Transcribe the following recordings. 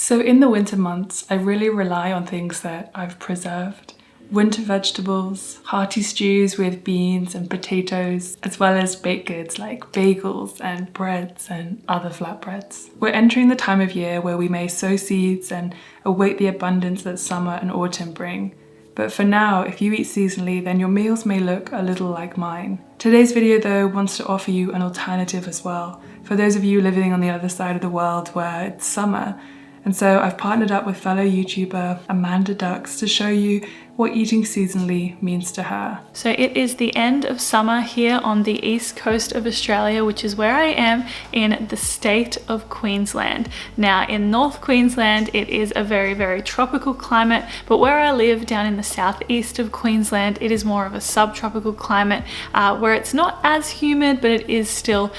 So in the winter months, I really rely on things that I've preserved. Winter vegetables, hearty stews with beans and potatoes, as well as baked goods like bagels and breads and other flatbreads. We're entering the time of year where we may sow seeds and await the abundance that summer and autumn bring. But for now, if you eat seasonally, then your meals may look a little like mine. Today's video though wants to offer you an alternative as well, for those of you living on the other side of the world where it's summer. And so I've partnered up with fellow YouTuber Amanda to show you what eating seasonally means to her. So it is the end of summer here on the east coast of Australia, which is where I am in the state of Queensland. Now in North Queensland, it is a very, very tropical climate, but where I live down in the southeast of Queensland, it is more of a subtropical climate where it's not as humid, but it is still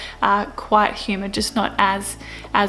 quite humid, just not as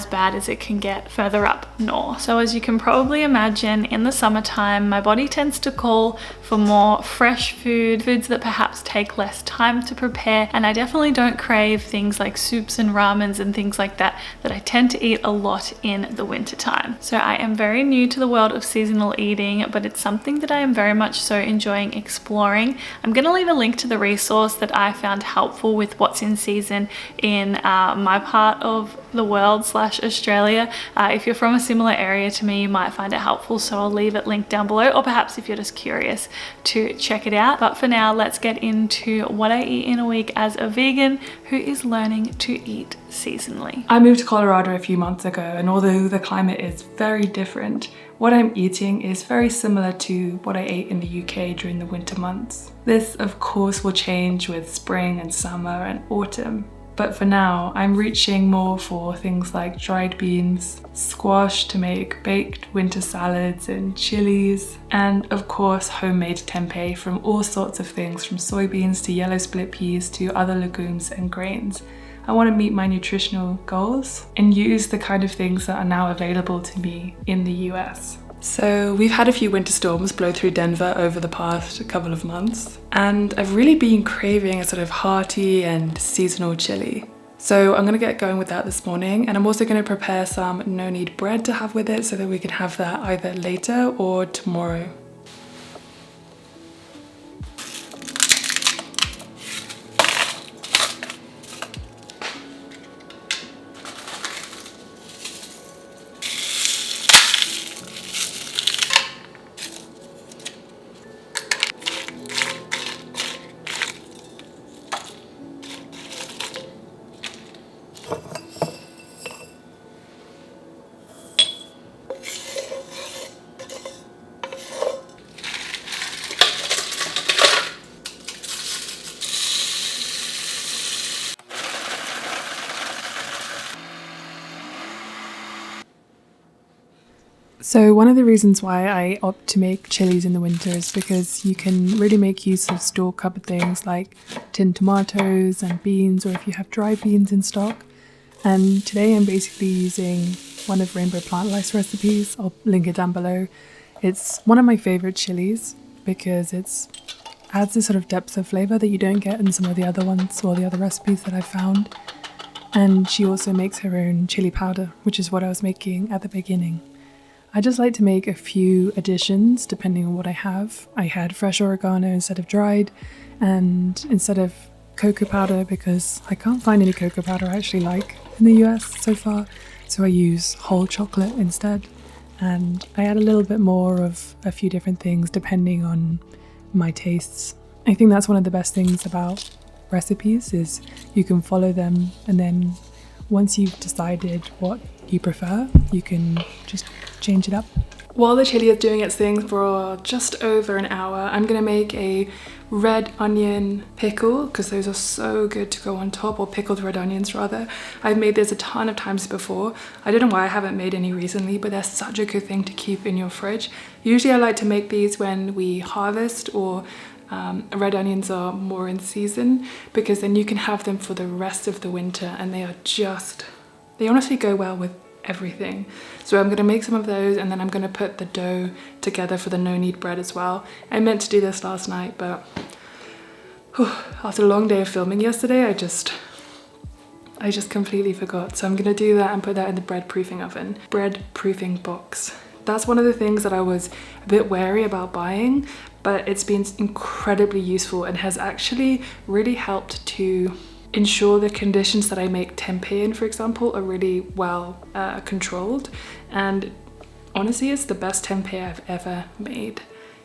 bad as it can get further up north. So as you can probably imagine, in the summertime, my body tends to call for more fresh foods that perhaps take less time to prepare, and I definitely don't crave things like soups and ramens and things like that I tend to eat a lot in the winter time. So I am very new to the world of seasonal eating, but it's something that I am very much so enjoying exploring. I'm going to leave a link to the resource that I found helpful with what's in season in my part of the world / Australia. If you're from a similar area to me, you might find it helpful, so I'll leave it linked down below, or perhaps if you're just curious to check it out. But for now, let's get into what I eat in a week as a vegan who is learning to eat seasonally. I moved to Colorado a few months ago, and although the climate is very different, what I'm eating is very similar to what I ate in the UK during the winter months. This of course will change with spring and summer and autumn. But for now, I'm reaching more for things like dried beans, squash to make baked winter salads and chilies, and of course homemade tempeh from all sorts of things, from soybeans to yellow split peas to other legumes and grains. I want to meet my nutritional goals and use the kind of things that are now available to me in the US. So we've had a few winter storms blow through Denver over the past couple of months, and I've really been craving a sort of hearty and seasonal chili. So I'm gonna get going with that this morning, and I'm also gonna prepare some no-knead bread to have with it so that we can have that either later or tomorrow. So one of the reasons why I opt to make chilies in the winter is because you can really make use of store-cupboard things like tinned tomatoes and beans, or if you have dried beans in stock. And today I'm basically using one of Rainbow Plant Life's recipes. I'll link it down below. It's one of my favorite chilies because it adds this sort of depth of flavor that you don't get in some of the other ones or the other recipes that I've found. And she also makes her own chili powder, which is what I was making at the beginning. I just like to make a few additions depending on what I have. I had fresh oregano instead of dried, and instead of cocoa powder, because I can't find any cocoa powder I actually like in the US so far, so I use whole chocolate instead. And I add a little bit more of a few different things depending on my tastes. I think that's one of the best things about recipes is you can follow them, and then once you've decided what you prefer, you can just change it up. While the chili is doing its thing for just over an hour, I'm gonna make a red onion pickle, because those are so good to go on top, or pickled red onions rather. I've made this a ton of times before. I don't know why I haven't made any recently, but they're such a good thing to keep in your fridge. Usually I like to make these when we harvest or red onions are more in season, because then you can have them for the rest of the winter, and they honestly go well with everything. So I'm gonna make some of those, and then I'm gonna put the dough together for the no-knead bread as well. I meant to do this last night, but after a long day of filming yesterday, I I just completely forgot. So I'm gonna do that and put that in the bread proofing oven. Bread proofing box. That's one of the things that I was a bit wary about buying, but it's been incredibly useful and has actually really helped to ensure the conditions that I make tempeh in, for example, are really well controlled. And honestly, it's the best tempeh I've ever made.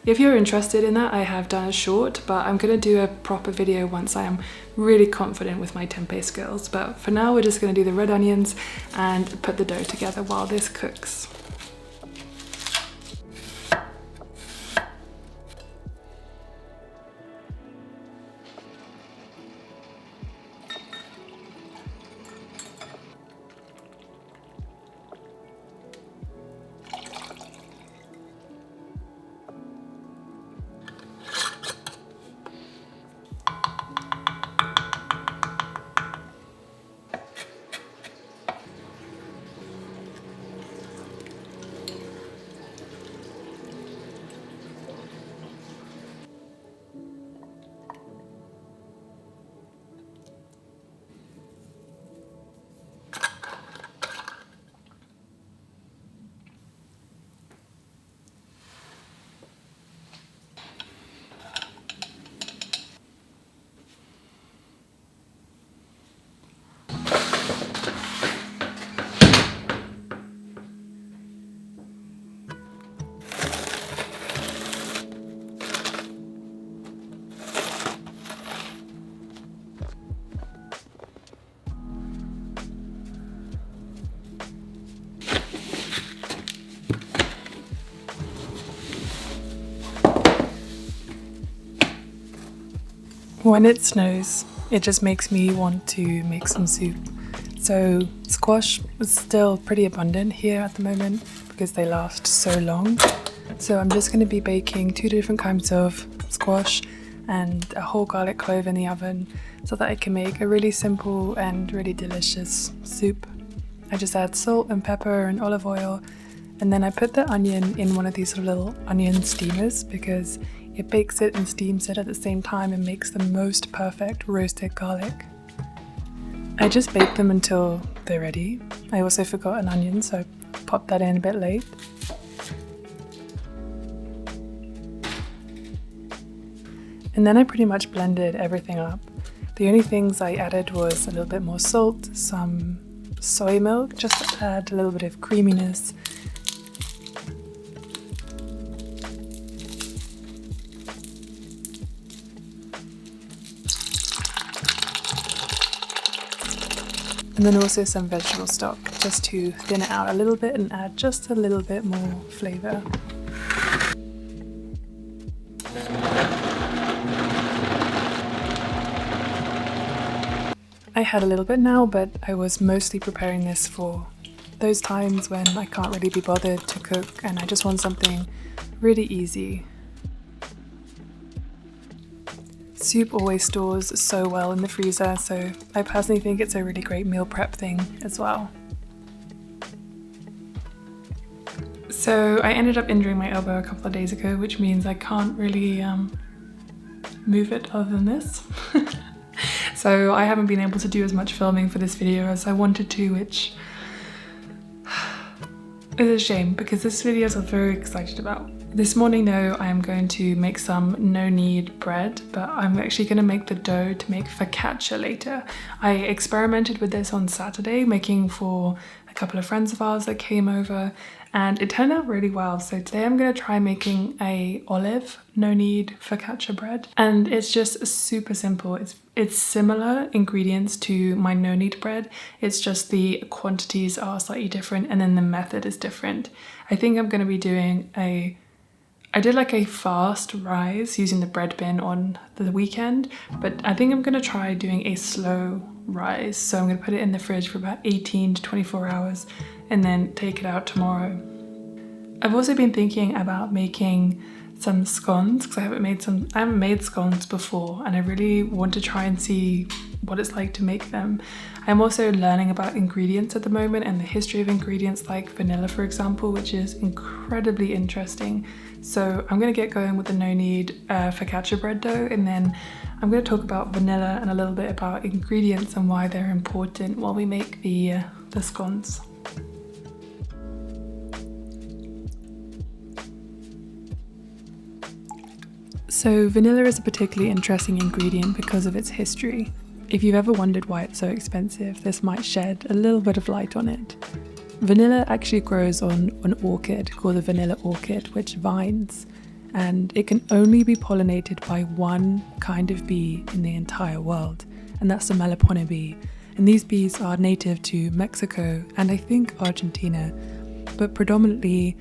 If you're interested in that, I have done a short, but I'm gonna do a proper video once I am really confident with my tempeh skills. But for now, we're just gonna do the red onions and put the dough together while this cooks. When it snows, it just makes me want to make some soup. So squash is still pretty abundant here at the moment because they last so long. So I'm just going to be baking 2 different kinds of squash and a whole garlic clove in the oven so that I can make a really simple and really delicious soup. I just add salt and pepper and olive oil, and then I put the onion in one of these little onion steamers because it bakes it and steams it at the same time and makes the most perfect roasted garlic. I just bake them until they're ready. I also forgot an onion, so I popped that in a bit late. And then I pretty much blended everything up. The only things I added was a little bit more salt, some soy milk, just to add a little bit of creaminess. And then also some vegetable stock, just to thin it out a little bit and add just a little bit more flavour. I had a little bit now, but I was mostly preparing this for those times when I can't really be bothered to cook and I just want something really easy. Soup always stores so well in the freezer, so I personally think it's a really great meal prep thing as well. So I ended up injuring my elbow a couple of days ago, which means I can't really move it other than this. So I haven't been able to do as much filming for this video as I wanted to, which is a shame because this video I was very excited about. This morning though, I am going to make some no-knead bread, but I'm actually going to make the dough to make focaccia later. I experimented with this on Saturday, making for a couple of friends of ours that came over, and it turned out really well. So today I'm going to try making a olive no-knead focaccia bread, and it's just super simple. It's similar ingredients to my no-knead bread, it's just the quantities are slightly different and then the method is different. I think I'm going to be doing I did like a fast rise using the bread bin on the weekend, but I think I'm going to try doing a slow rise. So I'm going to put it in the fridge for about 18 to 24 hours and then take it out tomorrow. I've also been thinking about making some scones because I haven't made scones before, and I really want to try and see what it's like to make them. I'm also learning about ingredients at the moment and the history of ingredients like vanilla, for example, which is incredibly interesting. So I'm going to get going with the no knead focaccia bread dough, and then I'm going to talk about vanilla and a little bit about ingredients and why they're important while we make the scones. So vanilla is a particularly interesting ingredient because of its history. If you've ever wondered why it's so expensive, this might shed a little bit of light on it. Vanilla actually grows on an orchid called the vanilla orchid, which vines, and it can only be pollinated by one kind of bee in the entire world, and that's the Melipona bee. And these bees are native to Mexico and I think Argentina, but predominantly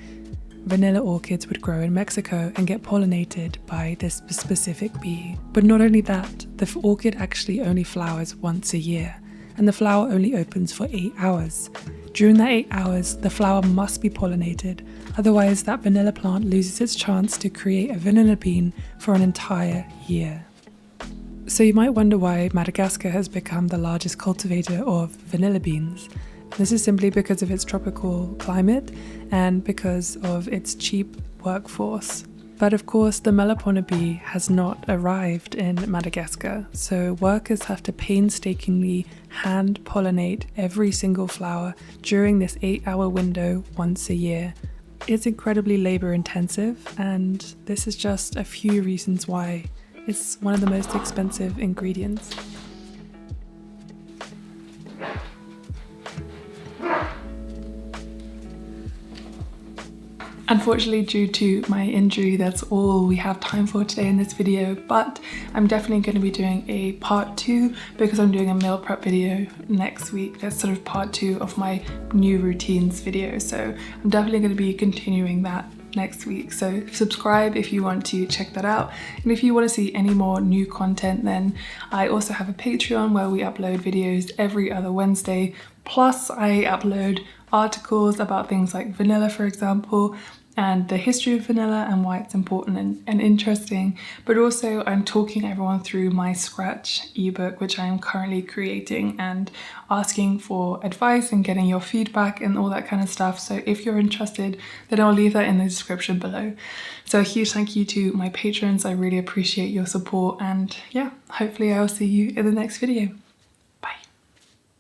vanilla orchids would grow in Mexico and get pollinated by this specific bee. But not only that, the orchid actually only flowers once a year, and the flower only opens for 8 hours. During that 8 hours, the flower must be pollinated, otherwise that vanilla plant loses its chance to create a vanilla bean for an entire year. So you might wonder why Madagascar has become the largest cultivator of vanilla beans. This is simply because of its tropical climate and because of its cheap workforce. But of course, the Melipona bee has not arrived in Madagascar, so workers have to painstakingly hand pollinate every single flower during this 8-hour window once a year. It's incredibly labor intensive, and this is just a few reasons why it's one of the most expensive ingredients. Unfortunately, due to my injury, that's all we have time for today in this video, but I'm definitely going to be doing a part 2 because I'm doing a meal prep video next week. That's sort of part 2 of my new routines video, so I'm definitely going to be continuing that next week. So subscribe if you want to check that out, and if you want to see any more new content, then I also have a Patreon where we upload videos every other Wednesday, plus I upload articles about things like vanilla, for example, and the history of vanilla and why it's important and interesting. But also I'm talking everyone through my Scratch ebook, which I am currently creating, and asking for advice and getting your feedback and all that kind of stuff. So if you're interested, then I'll leave that in the description below. So a huge thank you to my patrons. I really appreciate your support, and yeah, hopefully I'll see you in the next video.